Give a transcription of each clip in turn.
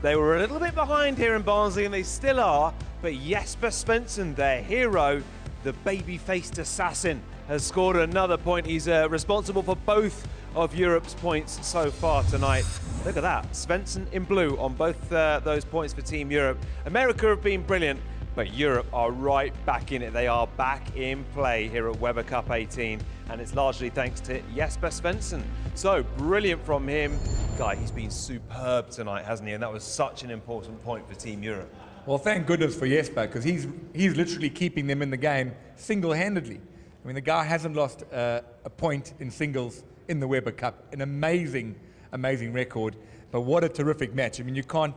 They were a little bit behind here in Barnsley, and they still are, but Jesper Svendsen, their hero, the baby-faced assassin, has scored another point. He's responsible for both of Europe's points so far tonight. Look at that, Svendsen in blue on both those points for Team Europe. America have been brilliant, but Europe are right back in it. They are back in play here at Weber Cup 18, and it's largely thanks to Jesper Svendsen. So brilliant from him. Guy, he's been superb tonight, hasn't he? And that was such an important point for Team Europe. Well, thank goodness for Jesper, because he's literally keeping them in the game single-handedly. I mean, the guy hasn't lost a point in singles in the Weber Cup. An amazing, amazing record. But what a terrific match. I mean, you can't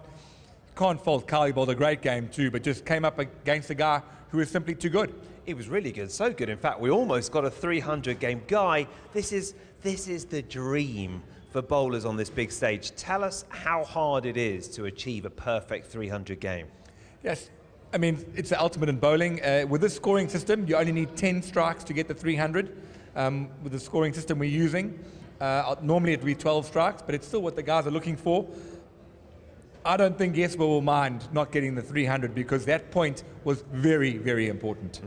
fault Carly bowled a great game too, but just came up against a guy who is simply too good. He was really good, so good. In fact, we almost got a 300 game. Guy, this is the dream for bowlers on this big stage. Tell us how hard it is to achieve a perfect 300 game. Yes, I mean, it's the ultimate in bowling. With this scoring system, you only need 10 strikes to get the 300. With the scoring system we're using, normally it would be 12 strikes, but it's still what the guys are looking for. I don't think Jesper will mind not getting the 300, because that point was very, very important.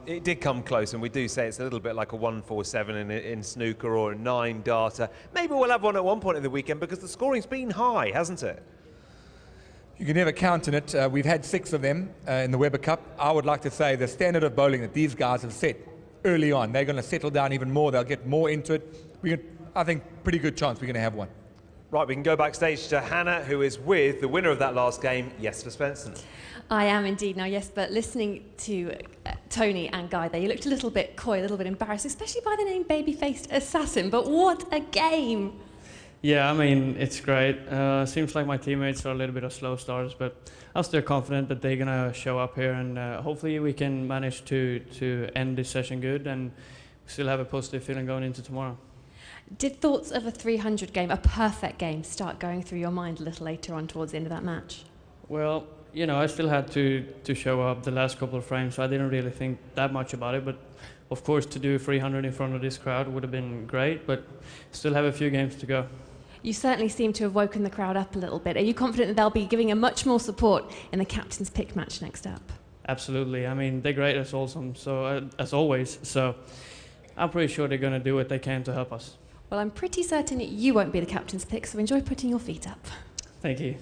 It did come close, and we do say it's a little bit like a 147 in snooker or a 9 darter. Maybe we'll have one at one point in the weekend, because the scoring's been high, hasn't it? You can never count on it. We've had 6 of them in the Weber Cup. I would like to say the standard of bowling that these guys have set early on, they're going to settle down even more. They'll get more into it. I think pretty good chance we're going to have one. Right, we can go backstage to Hannah, who is with the winner of that last game, Jesper Svendsen. I am indeed. Now, Jesper, listening to Tony and Guy there, you looked a little bit coy, a little bit embarrassed, especially by the name baby-faced assassin, but what a game! Yeah, I mean, it's great. Seems like my teammates are a little bit of slow starters, but I'm still confident that they're going to show up here, and hopefully we can manage to end this session good and still have a positive feeling going into tomorrow. Did thoughts of a 300 game, a perfect game, start going through your mind a little later on towards the end of that match? Well, you know, I still had to show up the last couple of frames, so I didn't really think that much about it, but of course to do 300 in front of this crowd would have been great, but still have a few games to go. You certainly seem to have woken the crowd up a little bit. Are you confident that they'll be giving a much more support in the captain's pick match next up? Absolutely. I mean, they're great as awesome, so as always. So I'm pretty sure they're going to do what they can to help us. Well, I'm pretty certain you won't be the captain's pick, so enjoy putting your feet up. Thank you.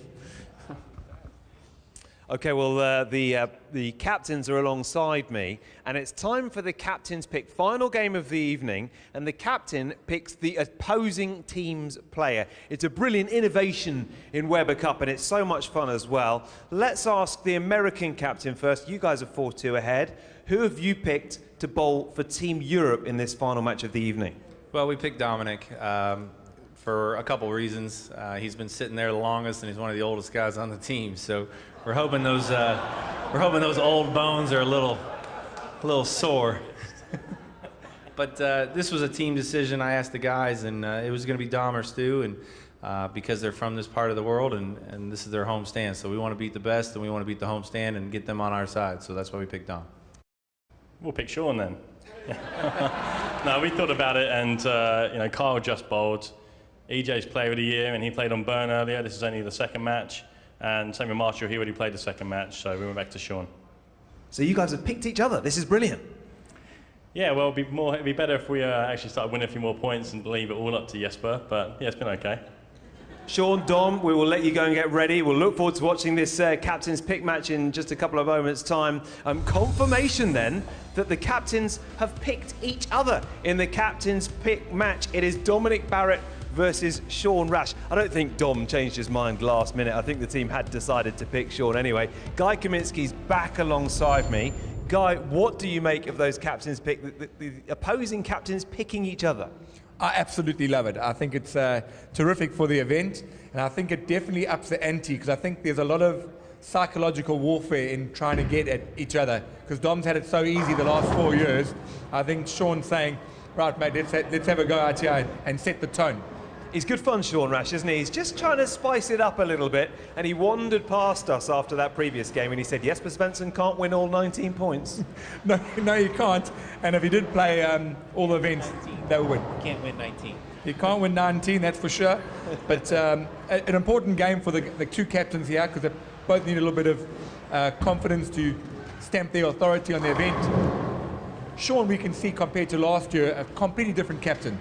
Okay, well, the captains are alongside me, and it's time for the captain's pick. Final game of the evening, and the captain picks the opposing team's player. It's a brilliant innovation in Weber Cup, and it's so much fun as well. Let's ask the American captain first. You guys are 4-2 ahead. Who have you picked to bowl for Team Europe in this final match of the evening? Well, we picked Dominic for a couple reasons. He's been sitting there the longest, and he's one of the oldest guys on the team. So we're hoping those old bones are a little sore. But this was a team decision. I asked the guys, and it was going to be Dom or Stu, and because they're from this part of the world, and this is their home stand. So we want to beat the best, and we want to beat the home stand and get them on our side. So that's why we picked Dom. We'll pick Sean then. No, we thought about it, and you know, Kyle just bowled. EJ's player of the year, and he played on Burn earlier. This is only the second match, and same with Marshall. He already played the second match, so we went back to Sean. So you guys have picked each other. This is brilliant. Yeah, well, it'd be better if we actually started winning a few more points and leave it all up to Jesper. But yeah, it's been okay. Sean, Dom, we will let you go and get ready. We'll look forward to watching this captain's pick match in just a couple of moments' time. Confirmation then that the captains have picked each other in the captain's pick match. It is Dominic Barrett versus Sean Rash. I don't think Dom changed his mind last minute. I think the team had decided to pick Sean anyway. Guy Kaminsky's back alongside me. Guy, what do you make of those captains pick, the opposing captains picking each other? I absolutely love it. I think it's terrific for the event, and I think it definitely ups the ante, because I think there's a lot of psychological warfare in trying to get at each other, because Dom's had it so easy the last 4 years. I think Sean's saying, right mate, let's have a go out here and set the tone. He's good fun, Sean Rash, isn't he? He's just trying to spice it up a little bit, and he wandered past us after that previous game, and he said, Jesper Svendsen can't win all 19 points. No, you can't. And if he did play all the events, they would win. Can't win 19. He can't win 19, that's for sure. But an important game for the two captains here, because they both need a little bit of confidence to stamp their authority on the event. Sean, we can see, compared to last year, a completely different captain.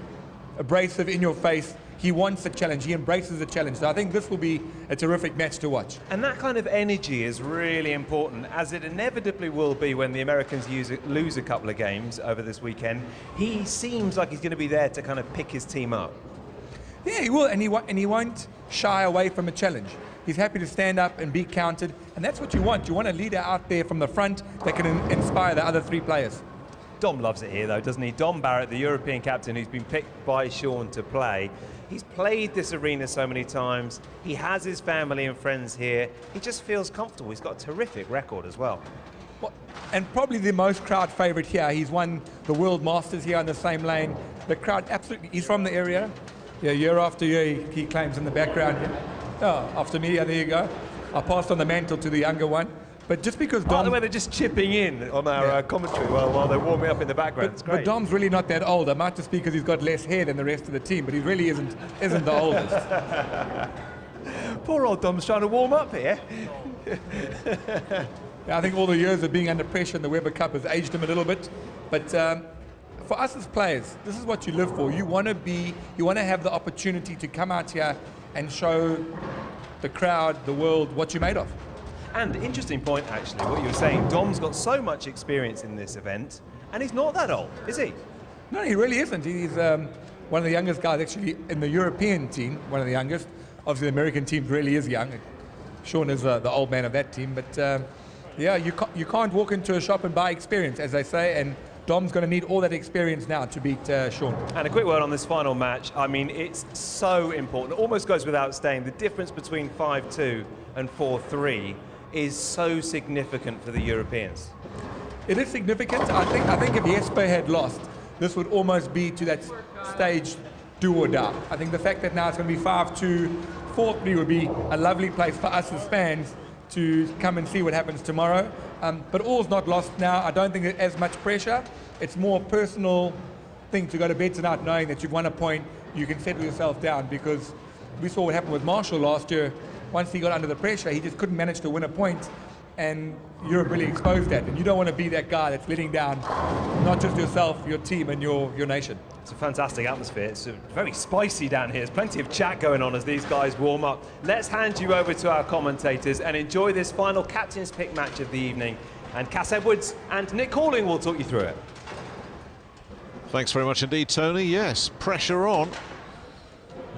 Abrasive, in your face. He wants the challenge. He embraces the challenge. So I think this will be a terrific match to watch. And that kind of energy is really important, as it inevitably will be when the Americans lose a couple of games over this weekend. He seems like he's going to be there to kind of pick his team up. Yeah, he will, and he won't shy away from a challenge. He's happy to stand up and be counted, and that's what you want. You want a leader out there from the front that can inspire the other three players. Dom loves it here, though, doesn't he? Dom Barrett, the European captain who's been picked by Sean to play. He's played this arena so many times. He has his family and friends here. He just feels comfortable. He's got a terrific record as well. And probably the most crowd favourite here. He's won the World Masters here on the same lane. The crowd absolutely, he's from the area. Yeah, year after year he claims in the background. Oh, after me, yeah, there you go. I passed on the mantle to the younger one. But just because Dom... By the way, they're just chipping in on our commentary while they're warming up in the background. It's great. But Dom's really not that old. I might just be because he's got less hair than the rest of the team, but he really isn't the oldest. Poor old Dom's trying to warm up here. I think all the years of being under pressure in the Weber Cup has aged him a little bit. But for us as players, this is what you live for. You want to have the opportunity to come out here and show the crowd, the world, what you're made of. And interesting point, actually, what you were saying. Dom's got so much experience in this event, and he's not that old, is he? No, he really isn't. He's one of the youngest guys, actually, in the European team, one of the youngest. Obviously, the American team really is young. Sean is the old man of that team. But, yeah, you can't walk into a shop and buy experience, as they say, and Dom's going to need all that experience now to beat Sean. And a quick word on this final match. I mean, it's so important. It almost goes without saying. The difference between 5-2 and 4-3 is so significant for the Europeans. It is significant. I think if Jesper had lost, this would almost be to that stage do or die. I think the fact that now it's going to be 5-2, 4-3 would be a lovely place for us as fans to come and see what happens tomorrow. But all's not lost now. I don't think there's as much pressure. It's more a personal thing to go to bed tonight knowing that you've won a point, you can settle yourself down, because we saw what happened with Marshall last year. Once he got under the pressure, he just couldn't manage to win a point, and Europe really exposed that. And you don't want to be that guy that's letting down not just yourself, your team, and your nation. It's a fantastic atmosphere. It's very spicy down here. There's plenty of chat going on as these guys warm up. Let's hand you over to our commentators and enjoy this final captain's pick match of the evening. And Cass Edwards and Nick Calling will talk you through it. Thanks very much indeed, Tony. Yes, pressure on.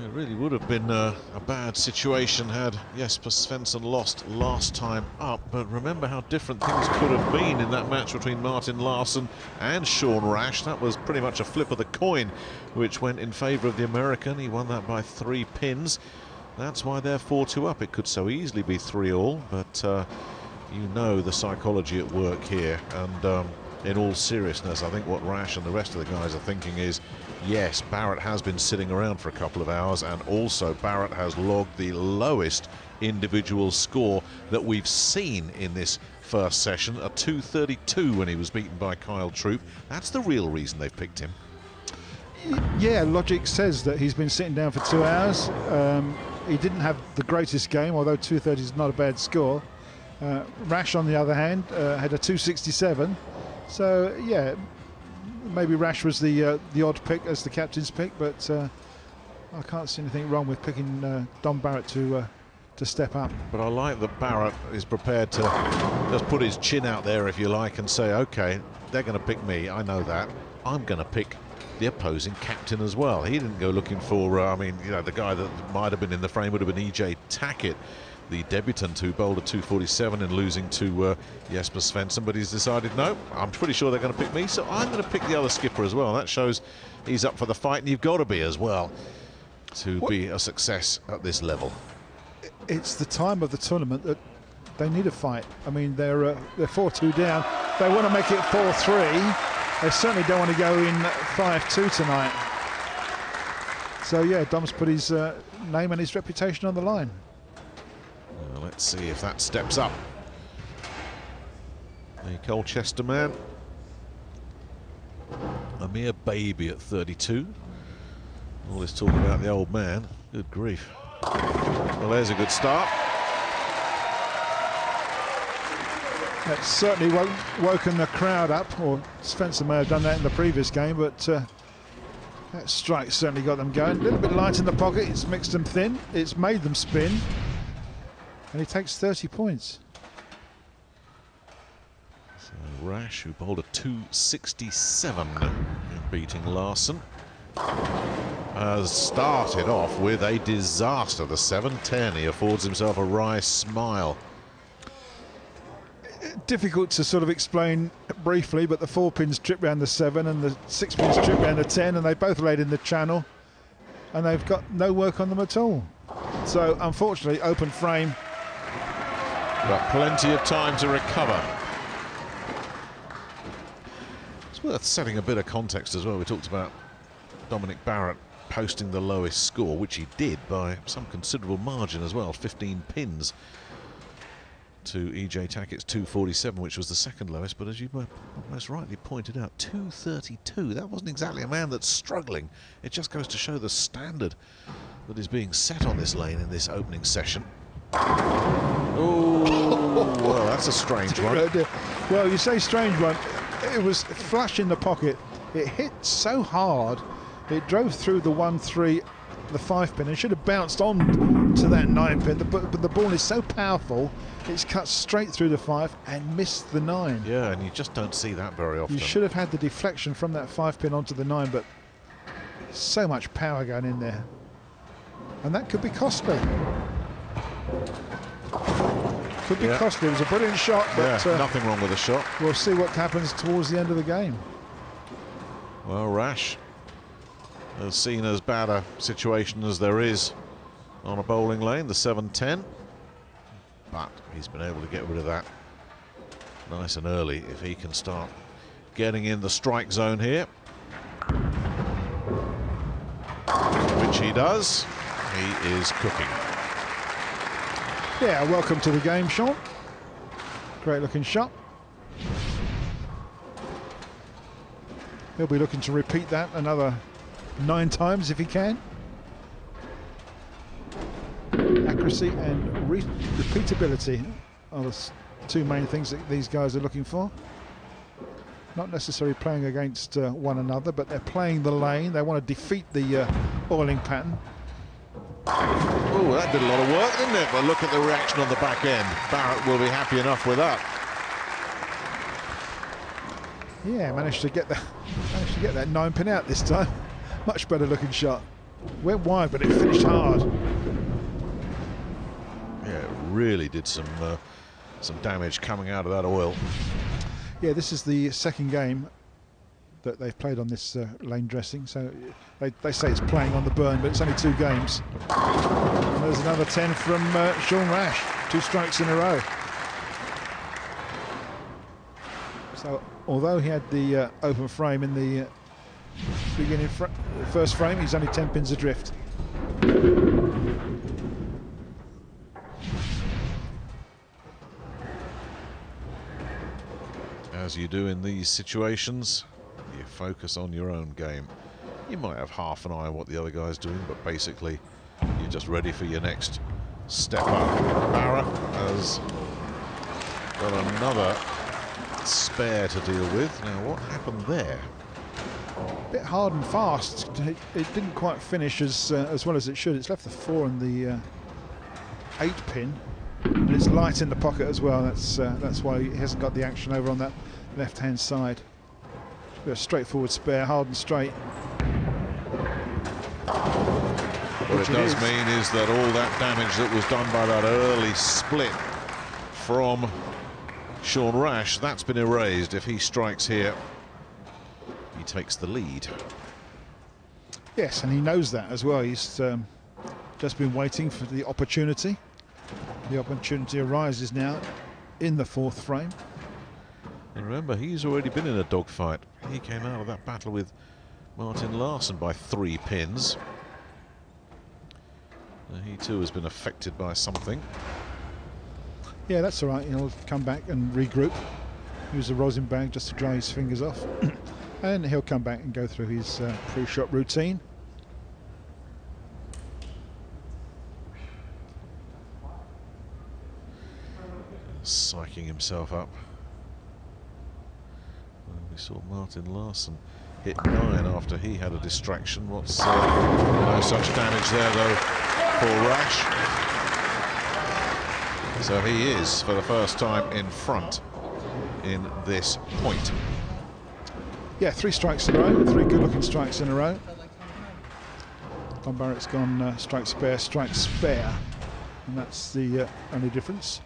It really would have been a bad situation had Jesper Svendsen lost last time up, but remember how different things could have been in that match between Martin Larsson and Sean Rash. That was pretty much a flip of the coin which went in favour of the American. He won that by 3 pins. That's why they're 4-2 up. It could so easily be 3-all, but you know the psychology at work here. And in all seriousness, I think what Rash and the rest of the guys are thinking is, yes, Barrett has been sitting around for a couple of hours, and also Barrett has logged the lowest individual score that we've seen in this first session, a 232 when he was beaten by Kyle Troop. That's the real reason they've picked him. Yeah, logic says that he's been sitting down for 2 hours. He didn't have the greatest game, although 230 is not a bad score. Rash, on the other hand, had a 267. So, yeah, maybe Rash was the odd pick as the captain's pick, but I can't see anything wrong with picking Dom Barrett to step up. But I like that Barrett is prepared to just put his chin out there, if you like, and say, OK, they're going to pick me, I know that. I'm going to pick the opposing captain as well. He didn't go looking for, I mean, you know, the guy that might have been in the frame would have been E.J. Tackett, the debutant who bowled a 247 and losing to Jesper Svendsen, but he's decided, no, I'm pretty sure they're going to pick me, so I'm going to pick the other skipper as well. That shows he's up for the fight, and you've got to be as well to be a success at this level. It's the time of the tournament that they need a fight. I mean, they're 4-2 down. They want to make it 4-3. They certainly don't want to go in 5-2 tonight. So, yeah, Dom's put his name and his reputation on the line. Well, let's see if that steps up. The Colchester man, a mere baby at 32. All this talk about the old man. Good grief. Well, there's a good start. That certainly woken the crowd up, or Svendsen may have done that in the previous game, but that strike certainly got them going. A little bit light in the pocket, it's mixed them thin, it's made them spin, and he takes 30 points. So Rash, who bowled a 267 in beating Larson, has started off with a disaster. The 7-10, he affords himself a wry smile. Difficult to sort of explain briefly, but the 4 pins trip round the 7 and the 6 pins trip round the 10, and they both laid in the channel, and they've got no work on them at all. So unfortunately, open frame. But plenty of time to recover. It's worth setting a bit of context as well. We talked about Dominic Barrett posting the lowest score, which he did by some considerable margin as well, 15 pins to E.J. Tackett's 247, which was the second lowest. But as you most rightly pointed out, 232, that wasn't exactly a man that's struggling. It just goes to show the standard that is being set on this lane in this opening session. Oh, well, that's a strange one. Well, you say strange one. It was flush in the pocket. It hit so hard, it drove through the 1-3, the 5 pin, and should have bounced on to that 9 pin. But the ball is so powerful, it's cut straight through the 5 and missed the 9. Yeah, and you just don't see that very often. You should have had the deflection from that 5 pin onto the 9, but so much power going in there, and that could be costly. Could be costly. It was a brilliant shot, but nothing wrong with the shot. We'll see what happens towards the end of the game. Well, Rash has seen as bad a situation as there is on a bowling lane, the 7-10, but he's been able to get rid of that nice and early if he can start getting in the strike zone here, which he does. He is cooking. Yeah, welcome to the game, Sean. Great looking shot. He'll be looking to repeat that another 9 times if he can. Accuracy and repeatability are the 2 main things that these guys are looking for. Not necessarily playing against one another, but they're playing the lane. They want to defeat the bowling pattern. Oh, that did a lot of work, didn't it? But look at the reaction on the back end. Barrett will be happy enough with that. Yeah, managed to get that 9 pin out this time. Much better looking shot. Went wide, but it finished hard. Yeah, it really did some damage coming out of that oil. Yeah, this is the second game that they've played on this lane dressing, so they say it's playing on the burn, but it's only 2 games. And there's another 10 from Sean Rash, 2 strikes in a row. So although he had the open frame in the beginning first frame, he's only 10 pins adrift. As you do in these situations, you focus on your own game. You might have half an eye on what the other guy's doing, but basically you're just ready for your next step up. Barrett has got another spare to deal with. Now, what happened there? A bit hard and fast. It didn't quite finish as well as it should. It's left the 4 and the 8 pin, and it's light in the pocket as well. That's why he hasn't got the action over on that left-hand side. A straightforward spare, hard and straight. What it does mean is that all that damage that was done by that early split from Sean Rash, that's been erased. If he strikes here, he takes the lead. Yes, and he knows that as well. He's just been waiting for the opportunity. The opportunity arises now in the 4th frame. And remember, he's already been in a dogfight. He came out of that battle with Martin Larson by 3 pins. He too has been affected by something. Yeah, that's all right. He'll come back and regroup. Use a rosin bag just to dry his fingers off. And he'll come back and go through his pre-shot routine. psyching himself up. Well, we saw Martin Larsson hit 9 after he had a distraction. What's no such damage there though for Rash. So he is for the first time in front in this point. Yeah, 3 strikes in a row, 3 good-looking strikes in a row. Don Barrett's gone strike spare, and that's the only difference.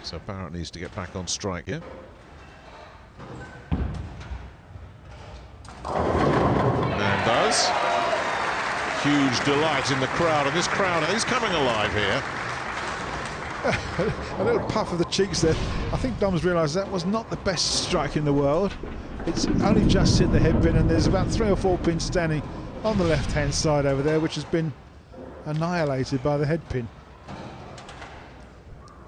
So Barrett needs to get back on strike here. And does. Huge delight in the crowd, and this crowd is coming alive here. A little puff of the cheeks there. I think Dom's realised that was not the best strike in the world. It's only just hit the head pin, and there's about 3 or 4 pins standing on the left-hand side over there, which has been annihilated by the head pin.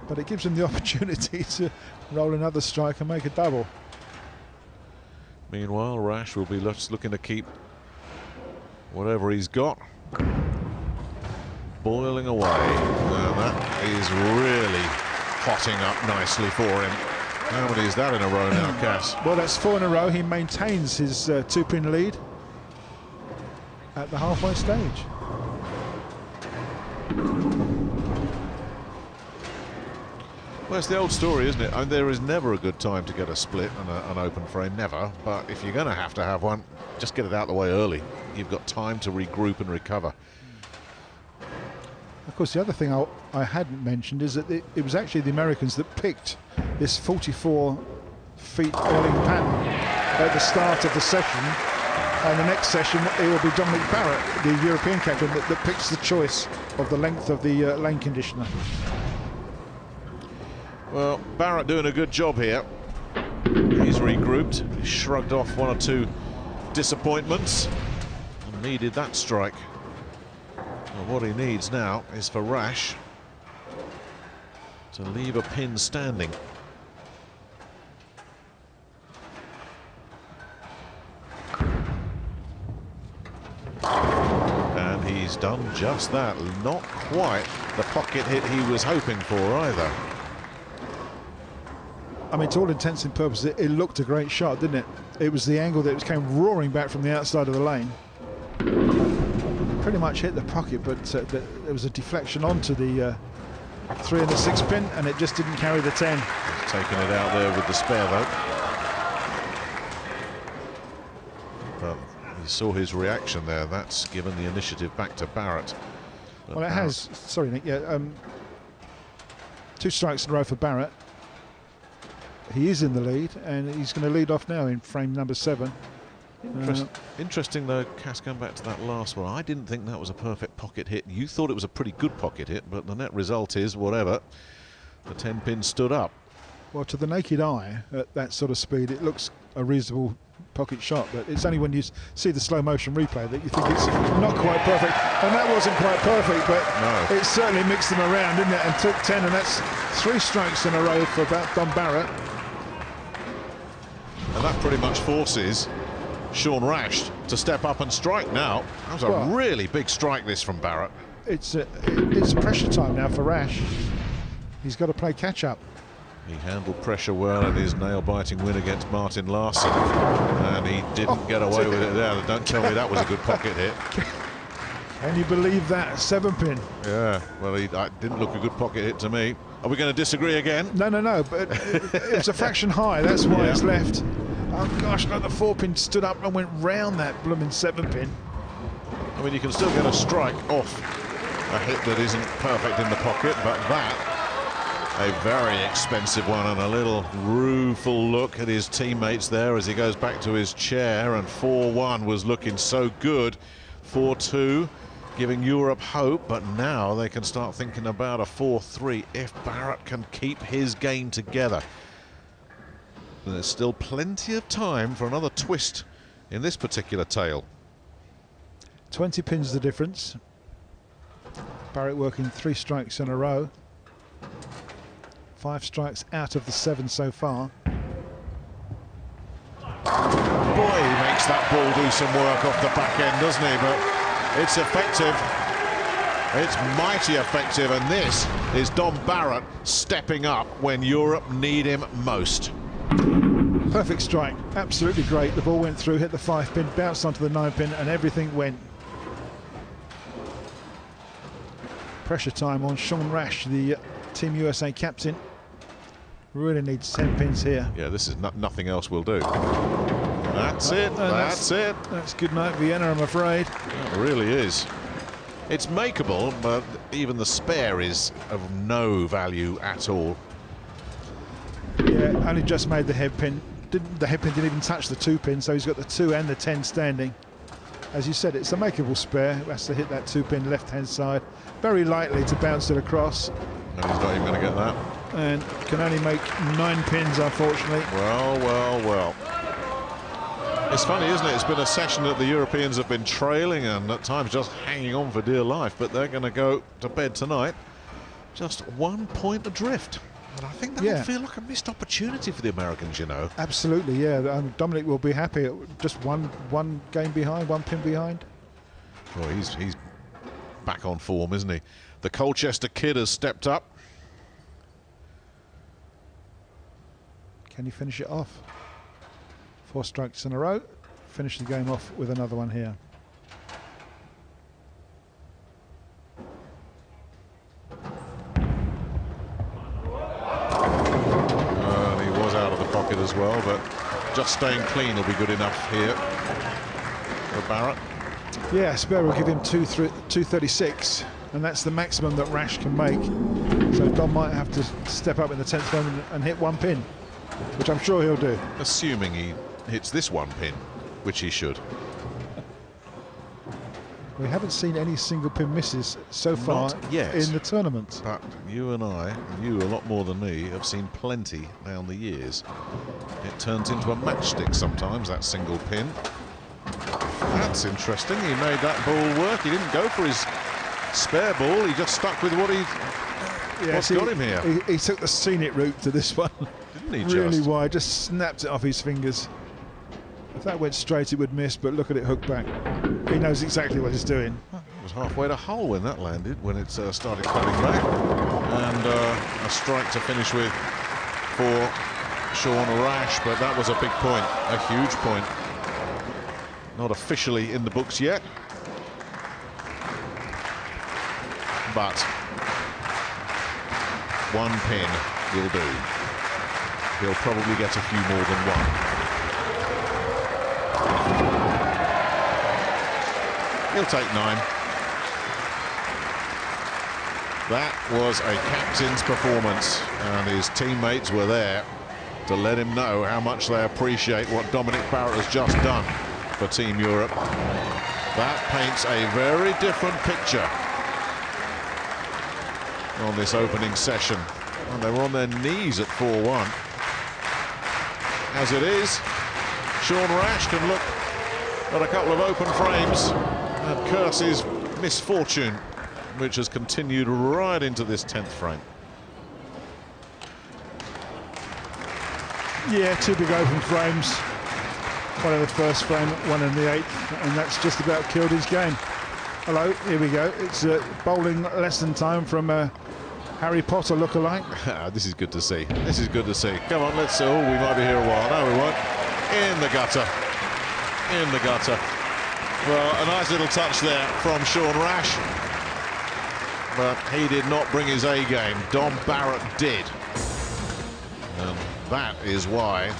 But it gives him the opportunity to roll another strike and make a double. Meanwhile, Rash will be just looking to keep whatever he's got boiling away. Now that is really hotting up nicely for him. How many is that in a row now, Cass? Well, that's 4 in a row. He maintains his 2-pin lead at the halfway stage. Well, it's the old story, isn't it? I mean, there is never a good time to get a split and an open frame, never. But if you're going to have one, just get it out of the way early. You've got time to regroup and recover. Of course, the other thing I hadn't mentioned is that it was actually the Americans that picked this 44-feet bowling pattern at the start of the session. And the next session, it will be Dominic Barrett, the European captain, that picks the choice of the length of the lane conditioner. Well, Barrett doing a good job here. He's regrouped. He shrugged off 1 or 2 disappointments and needed that strike. Well, what he needs now is for Rash to leave a pin standing. And he's done just that. Not quite the pocket hit he was hoping for either. I mean, to all intents and purposes, it looked a great shot, didn't it? It was the angle that it came roaring back from the outside of the lane. Pretty much hit the pocket, but there was a deflection onto the 3 and the 6 pin, and it just didn't carry the 10. He's taking it out there with the spare, though. But you saw his reaction there. That's given the initiative back to Barrett. But well, it has. Sorry, Nick. Yeah, 2 strikes in a row for Barrett. He is in the lead, and he's going to lead off now in frame number 7. Interesting though, Cass, going back to that last one, I didn't think that was a perfect pocket hit. You thought it was a pretty good pocket hit, but the net result is whatever. The 10 pin stood up. Well, to the naked eye, at that sort of speed, it looks a reasonable pocket shot, but it's only when you see the slow motion replay that you think it's not quite perfect. And that wasn't quite perfect, but no, it certainly mixed them around, didn't it? And took 10, and that's 3 strikes in a row for Don Barrett. And that pretty much forces Sean Rash to step up and strike now. That was a really big strike, this, from Barrett. It's pressure time now for Rash. He's got to play catch up. He handled pressure well in his nail-biting win against Martin Larsson, and he didn't get away with it there. Don't tell me that was a good pocket hit. Can you believe that? 7-pin. Yeah, well, it didn't look a good pocket hit to me. Are we going to disagree again? No, but it was a fraction high. That's why it's left. Oh gosh, look, the 4-pin stood up and went round that blooming 7-pin. I mean, you can still get a strike off a hit that isn't perfect in the pocket, but that, a very expensive one, and a little rueful look at his teammates there as he goes back to his chair. And 4-1 was looking so good. 4-2 giving Europe hope, but now they can start thinking about a 4-3 if Barrett can keep his game together. There's still plenty of time for another twist in this particular tale. 20 pins the difference. Barrett working 3 strikes in a row. 5 strikes out of the 7 so far. Boy, he makes that ball do some work off the back end, doesn't he? But it's effective. It's mighty effective, and this is Dom Barrett stepping up when Europe need him most. Perfect strike, absolutely great. The ball went through, hit the 5-pin, bounced onto the 9-pin, and everything went. Pressure time on Sean Rash, the Team USA captain. Really needs 10 pins here. Yeah, this is nothing else will do. That's it. That's it. That's good night, Vienna, I'm afraid. It really is. It's makeable, but even the spare is of no value at all. Yeah, only just made the headpin. The headpin didn't even touch the 2-pin, so he's got the 2 and the 10 standing. As you said, it's a makeable spare. He has to hit that 2-pin left-hand side very lightly to bounce it across. And he's not even going to get that. And can only make 9 pins, unfortunately. Well, well, well. It's funny, isn't it? It's been a session that the Europeans have been trailing and at times just hanging on for dear life, but they're going to go to bed tonight just 1 point adrift. And I think that would feel like a missed opportunity for the Americans, you know. Absolutely, yeah. Dominic will be happy. Just one game behind, 1 pin behind. Well, he's back on form, isn't he? The Colchester kid has stepped up. Can he finish it off? 4 strikes in a row. Finish the game off with another one here. He was out of the pocket as well, but just staying clean will be good enough here for Barrett. Yeah, spare will give him 236, and that's the maximum that Rash can make. So Dom might have to step up in the 10th frame and hit 1 pin, which I'm sure he'll do. Assuming he hits this 1 pin, which he should. We haven't seen any single pin misses so far in the tournament. But you and I, you a lot more than me, have seen plenty down the years. It turns into a matchstick sometimes, that single pin. That's interesting. He made that ball work. He didn't go for his spare ball. He just stuck with what what's got him here. He took the scenic route to this one. Didn't he really wide, just snapped it off his fingers. If that went straight, it would miss, but look at it hook back. He knows exactly what he's doing. It was halfway to hull when that landed, when it started coming back. And a strike to finish with for Sean Rash, but that was a big point, a huge point. Not officially in the books yet, but 1 pin will do. He'll probably get a few more than 1. He'll take 9. That was a captain's performance, and his teammates were there to let him know how much they appreciate what Dominic Barrett has just done for Team Europe. That paints a very different picture on this opening session. And they were on their knees at 4-1. As it is, Sean Rash can look at a couple of open frames and curse his misfortune, which has continued right into this 10th frame. Yeah, 2 big open frames. One in the first frame, one in the 8th, and that's just about killed his game. Hello, here we go. It's bowling lesson time from Harry Potter look-alike. This is good to see. This is good to see. Come on, let's see. Oh, we might be here a while. No, we won't. In the gutter. In the gutter. Well, a nice little touch there from Sean Rash. But he did not bring his A game. Dom Barrett did. And that is why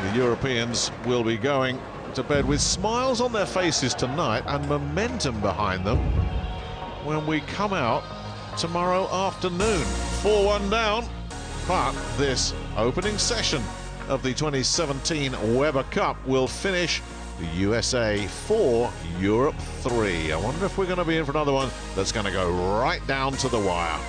the Europeans will be going to bed with smiles on their faces tonight and momentum behind them when we come out tomorrow afternoon. 4-1 down, but this opening session of the 2017 Weber Cup will finish the USA 4, Europe 3. I wonder if we're going to be in for another one that's going to go right down to the wire.